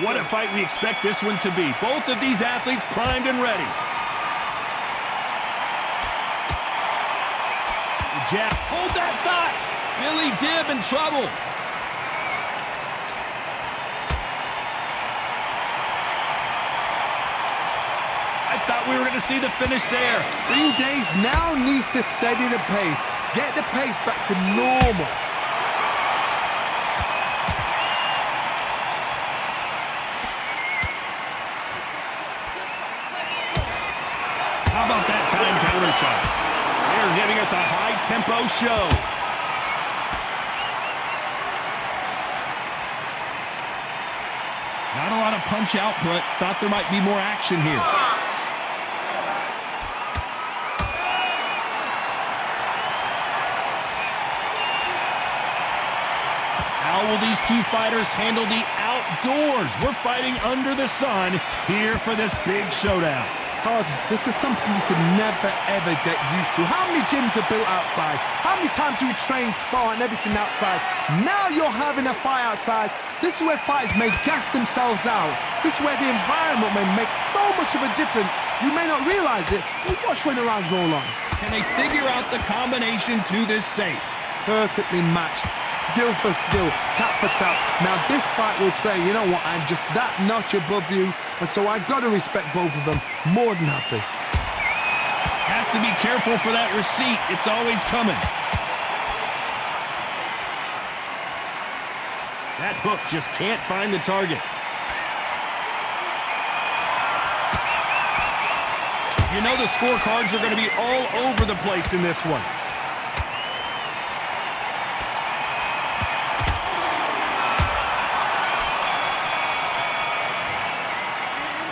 What a fight we expect this one to be. Both of these athletes primed and ready. Jab. Hold that thought. Billy Dib in trouble. I thought we were going to see the finish there. Green Days now needs to steady the pace. Get the pace back to normal. How about that time counter shot? They're giving us a high-tempo show. Not a lot of punch output. Thought there might be more action here. How will these two fighters handle the outdoors? We're fighting under the sun here for this big showdown. Todd, this is something you could never, ever get used to. How many gyms are built outside? How many times do we train, spar, and everything outside? Now you're having a fight outside. This is where fighters may gas themselves out. This is where the environment may make so much of a difference. You may not realize it, but watch when the rounds roll on. Can they figure out the combination to this safe? Perfectly matched, skill for skill, tap for tap. Now this fight will say, you know what, I'm just that notch above you, and so I've got to respect both of them. More than happy. Has to be careful for that receipt. It's always coming. That hook just can't find the target. You know the scorecards are going to be all over the place in this one.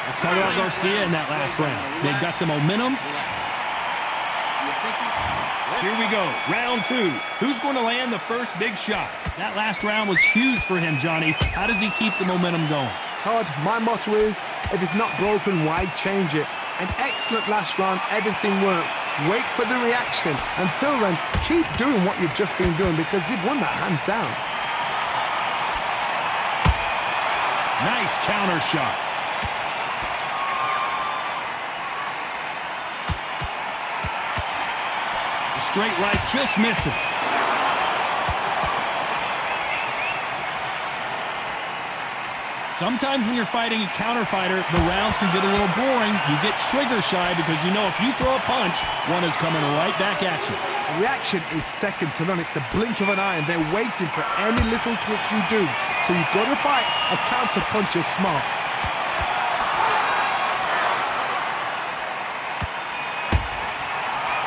Let's talk about Garcia in that last round. They've got the momentum. Here we go, round two. Who's going to land the first big shot? That last round was huge for him, Johnny. How does he keep the momentum going? Todd, my motto is, if it's not broken, why change it? An excellent last round, everything works. Wait for the reaction. Until then, keep doing what you've just been doing because you've won that hands down. Nice counter shot. The straight right just misses. Sometimes when you're fighting a counter fighter, the rounds can get a little boring. You get trigger shy because you know if you throw a punch, one is coming right back at you. The reaction is second to none. It's the blink of an eye, and they're waiting for any little twitch you do. So you've got to fight a counter puncher smart.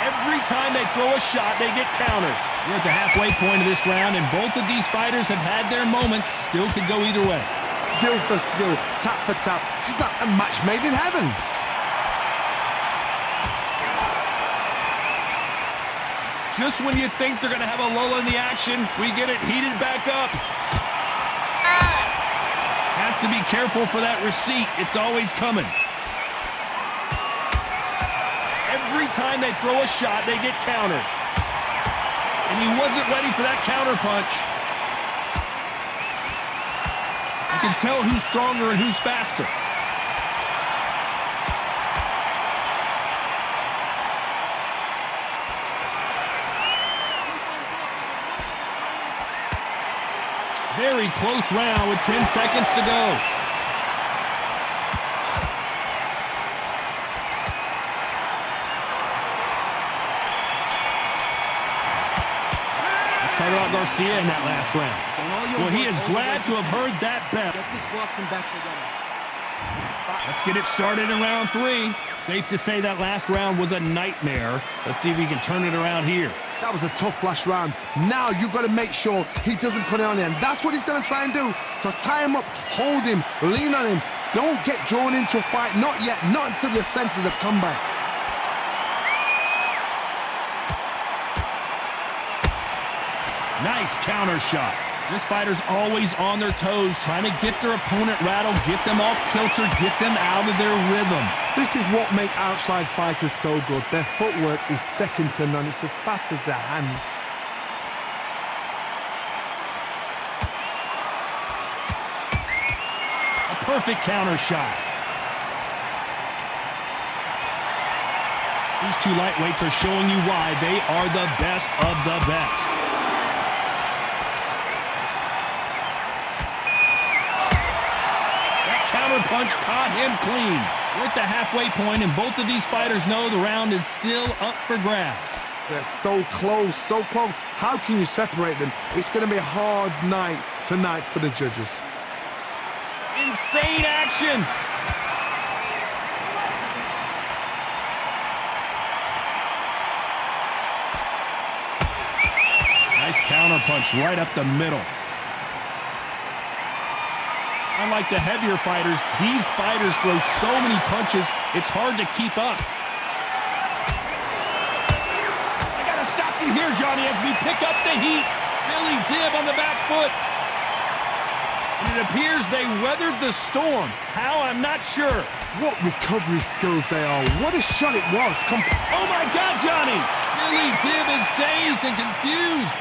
Every time they throw a shot, they get countered. We're at the halfway point of this round, and both of these fighters have had their moments. Still could go either way. Skill for skill, tap for tap. She's like a match made in heaven. Just when you think they're going to have a lull in the action, we get it heated back up. Has to be careful for that receipt. It's always coming. Every time they throw a shot, they get countered. And he wasn't ready for that counter punch. You can tell who's stronger and who's faster. Very close round with 10 seconds to go. Let's talk about Garcia in that last round. Well, he is glad to have heard that bet. Let's get it started in round three. Safe to say that last round was a nightmare. Let's see if we can turn it around here. That was a tough last round. Now you've got to make sure he doesn't put it on him. That's what he's going to try and do. So tie him up, hold him, lean on him. Don't get drawn into a fight. Not yet. Not until your senses have come back. Nice counter shot. This fighter's always on their toes, trying to get their opponent rattled, get them off kilter, get them out of their rhythm. This is what makes outside fighters so good. Their footwork is second to none. It's as fast as their hands. perfect counter shot. These two lightweights are showing you why they are the best of the best. That counter punch caught him clean. We're at the halfway point, and both of these fighters know the round is still up for grabs. They're so close, so close. How can you separate them? It's going to be a hard night tonight for the judges. Insane action. Nice counter punch right up the middle. Unlike the heavier fighters, these fighters throw so many punches, it's hard to keep up. I gotta stop you here, Johnny, as we pick up the heat. Billy Dibb on the back foot. And it appears they weathered the storm. How, I'm not sure. What recovery skills they are. What a shot it was. Oh my God, Johnny! Billy Dibb is dazed and confused.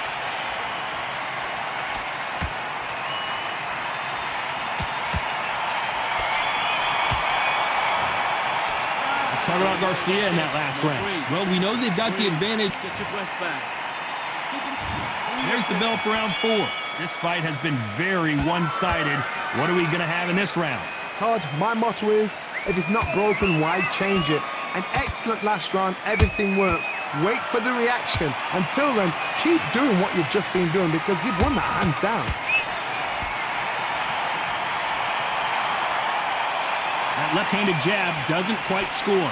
Talk about Garcia in that last round. Well, we know they've got the advantage. Get your breath back. There's the bell for round 4. This fight has been very one-sided. What are we going to have in this round? Todd, my motto is, if it's not broken, why change it? An excellent last round, everything works. Wait for the reaction. Until then, keep doing what you've just been doing because you've won that hands down. That left-handed jab doesn't quite score.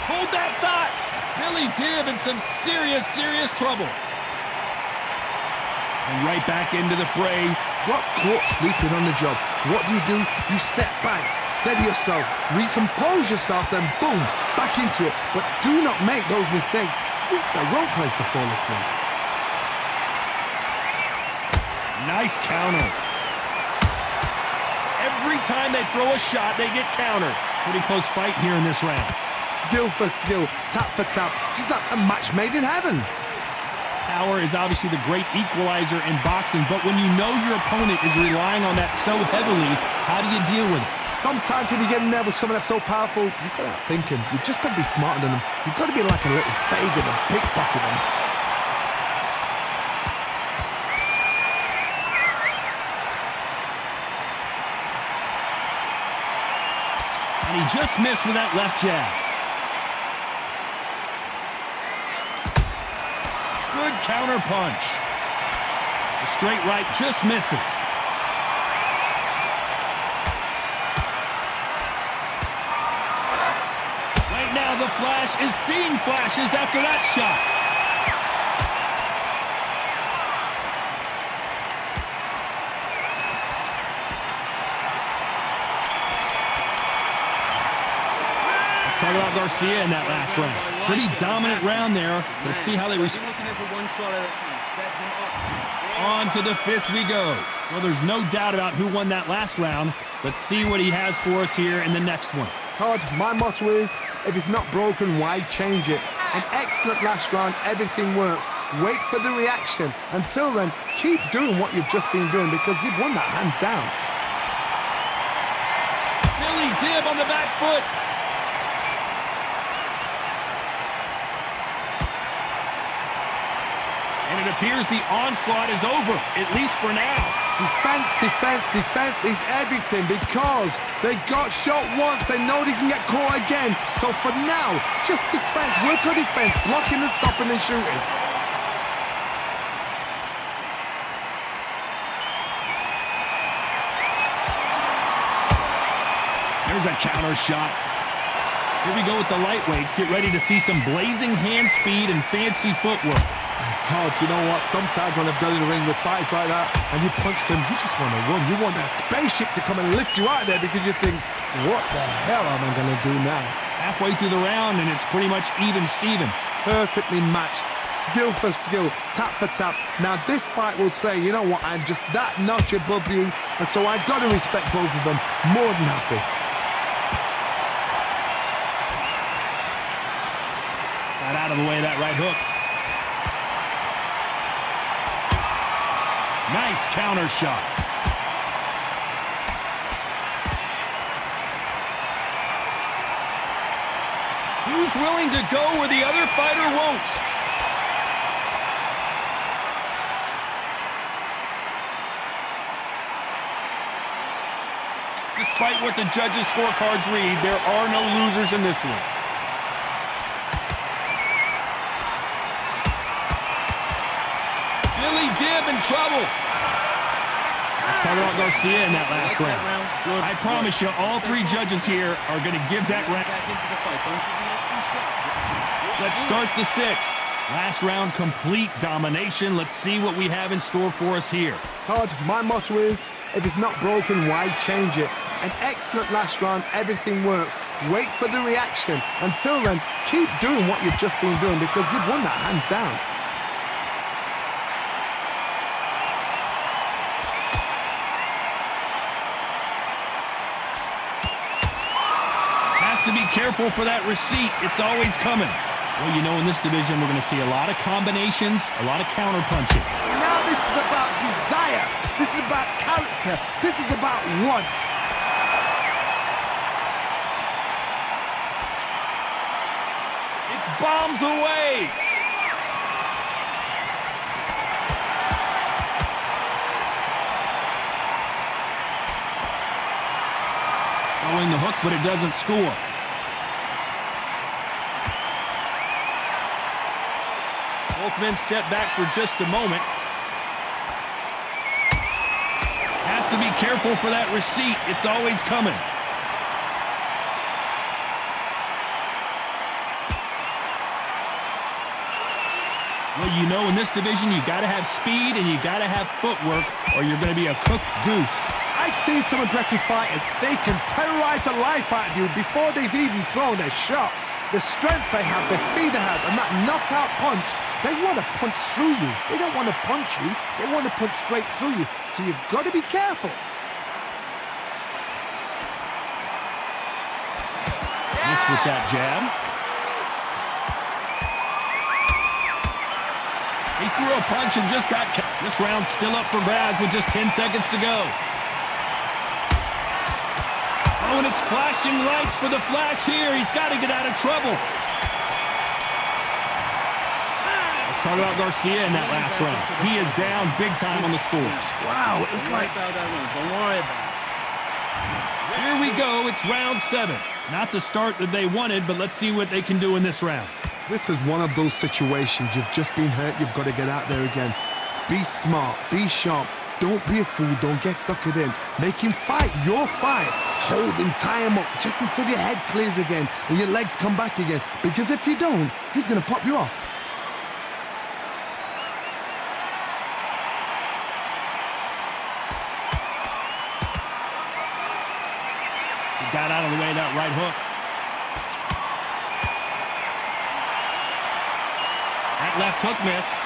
Hold that thought! Billy Dibb in some serious trouble. And right back into the fray. Got caught sleeping on the job. What do? You step back, steady yourself, recompose yourself, then boom, back into it. But do not make those mistakes. This is the wrong place to fall asleep. Nice counter. Every time they throw a shot, they get countered. Pretty close fight here in this round. Skill for skill, tap for tap. Just like a match made in heaven. Power is obviously the great equalizer in boxing, but when you know your opponent is relying on that so heavily, how do you deal with it? Sometimes when you get in there with someone that's so powerful, you've got to outthink him. You've just got to be smarter than him. You've got to be like a little Fagin and pickpocket him. And he just missed with that left jab. Good counter punch. The straight right just misses. Now the Flash is seeing flashes after that shot. Let's talk about Garcia in that last round. Pretty dominant round there. Let's see how they respond. On to the 5th we go. Well, there's no doubt about who won that last round. Let's see what he has for us here in the next one. Todd, my motto is, if it's not broken, why change it? An excellent last round, everything works. Wait for the reaction. Until then, keep doing what you've just been doing because you've won that hands down. Billy Dibb on the back foot. And it appears the onslaught is over, at least for now. Defense, defense, defense is everything because they got shot once. They know they can get caught again. So for now, just defense, work on defense, blocking and stopping and shooting. There's a counter shot. Here we go with the lightweights. Get ready to see some blazing hand speed and fancy footwork. Todd, you know what? Sometimes when I've done in the ring with fights like that and you punch them, you just want to run. You want that spaceship to come and lift you out there because you think, what the hell am I going to do now? Halfway through the round and it's pretty much even Steven. Perfectly matched, skill for skill, tap for tap. Now this fight will say, you know what, I'm just that notch above you, and so I've got to respect both of them more than happy. Got out of the way of that right hook. Nice counter shot. Who's willing to go where the other fighter won't? Despite what the judges' scorecards read, there are no losers in this one. Billy Dib in trouble. Let's talk about Garcia in that last round. I promise you, all three judges here are going to give that round. Let's start the sixth. Last round, complete domination. Let's see what we have in store for us here. Todd, my motto is, if it's not broken, why change it? An excellent last round, everything works. Wait for the reaction. Until then, keep doing what you've just been doing because you've won that hands down. Has to be careful for that receipt. It's always coming. Well, you know, in this division, we're going to see a lot of combinations, a lot of counter punching. Now this is about desire. This is about character. This is about want. It's bombs away. Throwing the hook, but it doesn't score. Both men step back for just a moment. Has to be careful for that receipt. It's always coming. Well, you know, in this division, you got to have speed and you got to have footwork, or you're going to be a cooked goose. I've seen some aggressive fighters. They can terrorize the life out of you before they've even thrown a shot. The strength they have, the speed they have, and that knockout punch, they want to punch through you. They don't want to punch you. They want to punch straight through you. So you've got to be careful. Miss with that jab. He threw a punch and just got... This round's still up for grabs with just 10 seconds to go. Oh, and it's flashing lights for the flash here. He's got to get out of trouble. Let's talk about Garcia in that last round. He is down big time on the scores. Wow, it's like... Don't worry about it. Here we go. It's round 7. Not the start that they wanted, but let's see what they can do in this round. This is one of those situations. You've just been hurt. You've got to get out there again. Be smart. Be sharp. Don't be a fool. Don't get suckered in. Make him fight your fight. Hold him, tie him up just until your head clears again and your legs come back again. Because if you don't, he's going to pop you off. He got out of the way of that right hook. That left hook missed.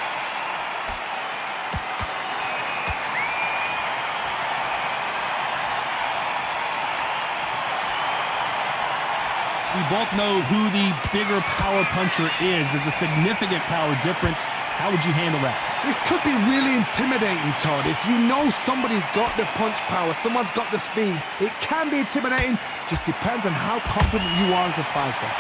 We both know who the bigger power puncher is. There's a significant power difference. How would you handle that? This could be really intimidating, Todd. If you know somebody's got the punch power, someone's got the speed, it can be intimidating. Just depends on how confident you are as a fighter.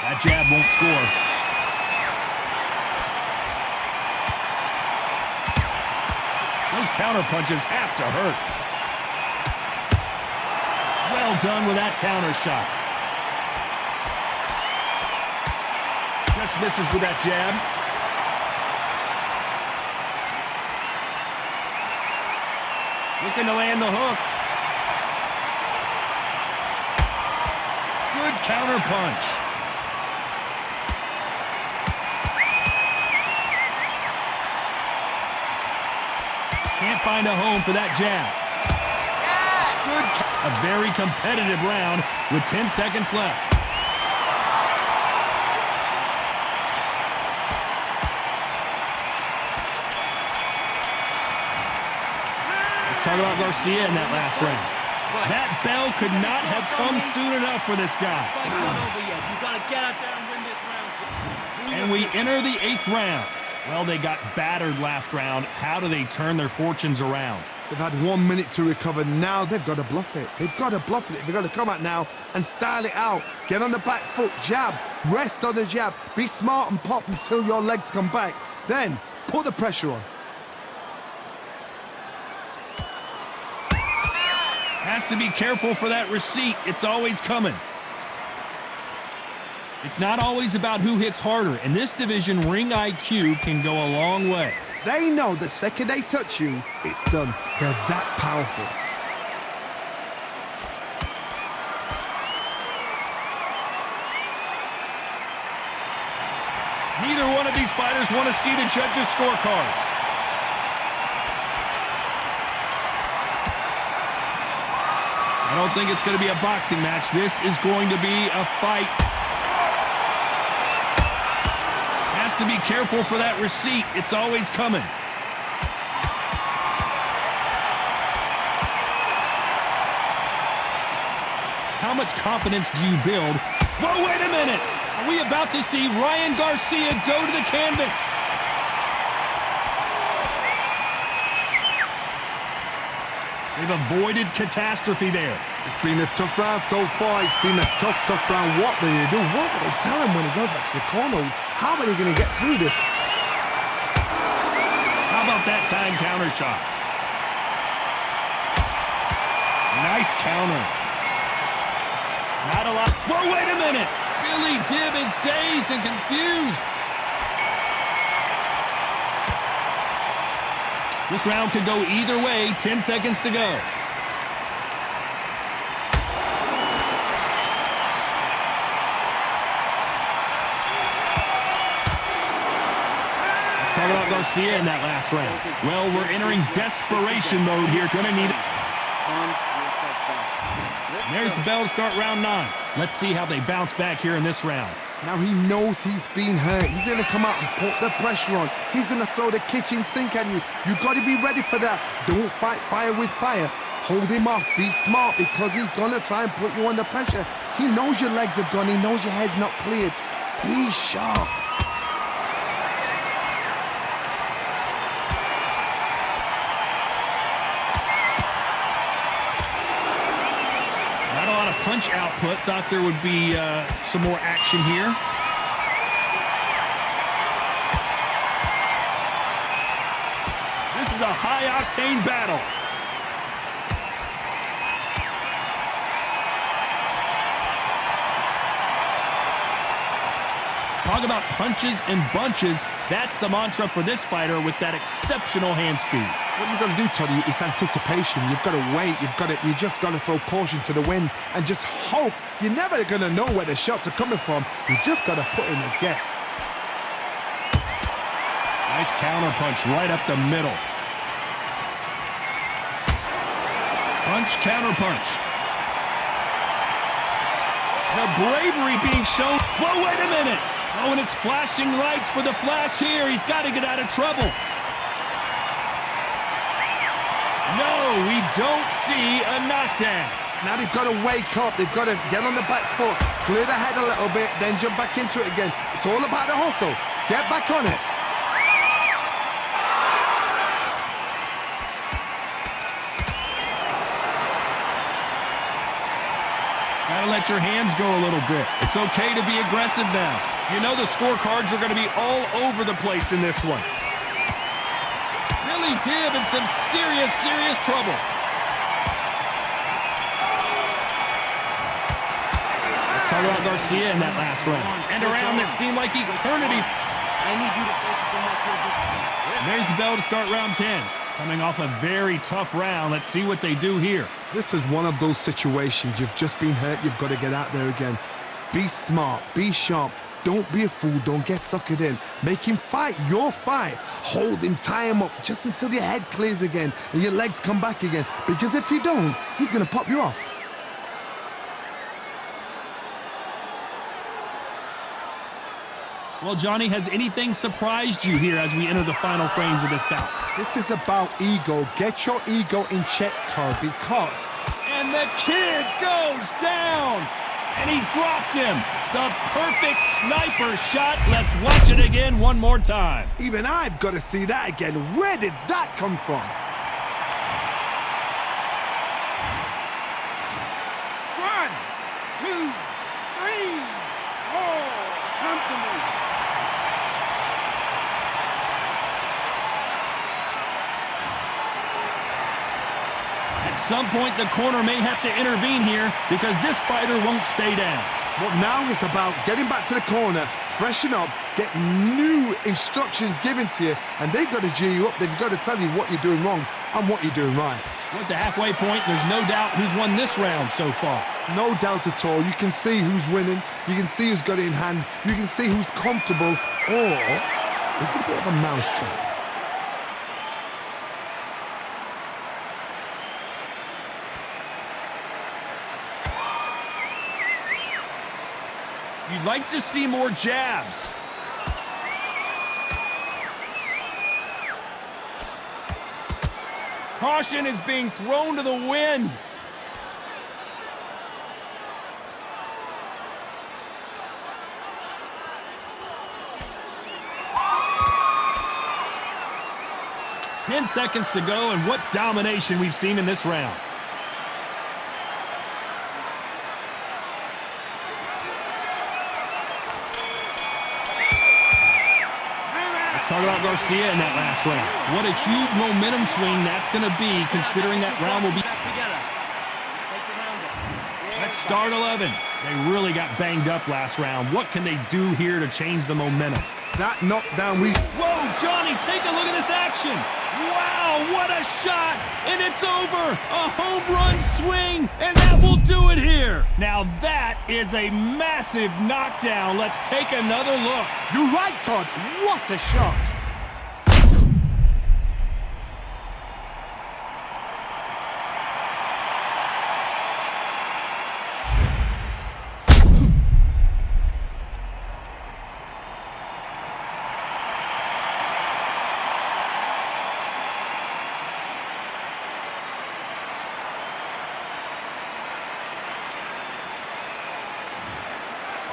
That jab won't score. Those counter punches have to hurt. Well done with that counter shot. Just misses with that jab. Looking to land the hook. Good counter punch. Can't find a home for that jab. Good. A very competitive round with 10 seconds left. Let's talk about Garcia in that last round. That bell could not have come soon enough for this guy. Fight's not over yet. You gotta get out there and win this round. And we enter the 8th round. Well, they got battered last round. How do they turn their fortunes around? They've had 1 minute to recover. Now they've got to bluff it. They've got to bluff it. They've got to come out now and style it out. Get on the back foot, jab, rest on the jab. Be smart and pop until your legs come back. Then put the pressure on. Has to be careful for that receipt. It's always coming. It's not always about who hits harder. In this division, ring IQ can go a long way. They know the second they touch you, it's done. They're that powerful. Neither one of these fighters want to see the judges' scorecards. I don't think it's going to be a boxing match. This is going to be a fight. Has to be careful for that receipt. It's always coming. How much confidence do you build? Whoa, wait a minute! Are we about to see Ryan Garcia go to the canvas? They've avoided catastrophe there. It's been a tough round so far. It's been a tough round. What do they do? What do they tell him when he goes back to the corner? How are they going to get through this? How about that time counter shot? Nice counter. Not a lot. Whoa, wait a minute! Billy Dibb is dazed and confused. This round could go either way. 10 seconds to go. Let's talk about Garcia in that last round. Well, we're entering desperation mode here. Gonna need it. There's the bell to start round 9. Let's see how they bounce back here in this round. Now he knows he's been hurt. He's going to come out and put the pressure on. He's going to throw the kitchen sink at you. You've got to be ready for that. Don't fight fire with fire. Hold him off. Be smart because he's going to try and put you under pressure. He knows your legs have gone. He knows your head's not cleared. Be sharp. Punch output. Thought there would be some more action here. This is a high-octane battle. Talk about punches and bunches. That's the mantra for this fighter with that exceptional hand speed. What you've got to do, Toddy, is anticipation. You've got to wait. You just got to throw caution to the wind and just hope. You're never going to know where the shots are coming from. You just got to put in a guess. Nice counter punch right up the middle. Punch, counter punch. The bravery being shown. Whoa, wait a minute. Oh, and it's flashing lights for the flash here. He's got to get out of trouble. No, we don't see a knockdown. Now they've got to wake up. They've got to get on the back foot, clear the head a little bit, then jump back into it again. It's all about the hustle. Get back on it. Gotta let your hands go a little bit. It's okay to be aggressive now. You know the scorecards are going to be all over the place in this one. Billy Dibb in some serious trouble. Let's talk about Garcia in that last round. And a round that seemed like eternity. I need you to focus on that. And there's the bell to start round 10. Coming off a very tough round. Let's see what they do here. This is one of those situations. You've just been hurt. You've got to get out there again. Be smart. Be sharp. Don't be a fool. Don't get suckered in. Make him fight your fight. Hold him, tie him up just until your head clears again and your legs come back again. Because if you don't, he's going to pop you off. Well, Johnny, has anything surprised you here as we enter the final frames of this bout? This is about ego. Get your ego in check, Todd, because And the kid goes down. And he dropped him. The perfect sniper shot. Let's watch it again one more time. Even I've got to see that again. Where did that come from? One, two, three, four. Come to me. At some point, the corner may have to intervene here because this fighter won't stay down. But now it's about getting back to the corner, freshen up, get new instructions given to you, and they've got to G you up. They've got to tell you what you're doing wrong and what you're doing right. We're at the halfway point. There's no doubt who's won this round so far. No doubt at all. You can see who's winning. You can see who's got it in hand. You can see who's comfortable. Or it's a bit of a mousetrap. You'd like to see more jabs. Caution is being thrown to the wind. Ten seconds to go, and what domination we've seen in this round. Talk about Garcia in that last round. What a huge momentum swing that's going to be, considering that round will be... Let's start 11. They really got banged up last round. What can they do here to change the momentum? That knockdown we... Whoa, Johnny, take a look at this action. Wow, what a shot. And it's over. A home run swing, and that will do it here. Now that is a massive knockdown. Let's take another look. You're right, Todd. What a shot.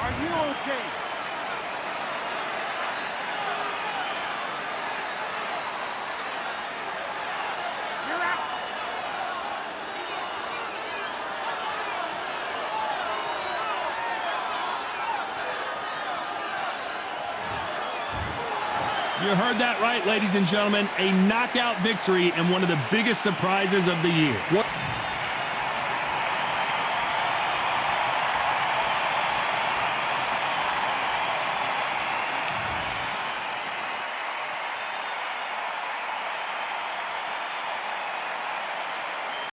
Are you okay? You're out. You heard that right, ladies and gentlemen. A knockout victory and one of the biggest surprises of the year. What?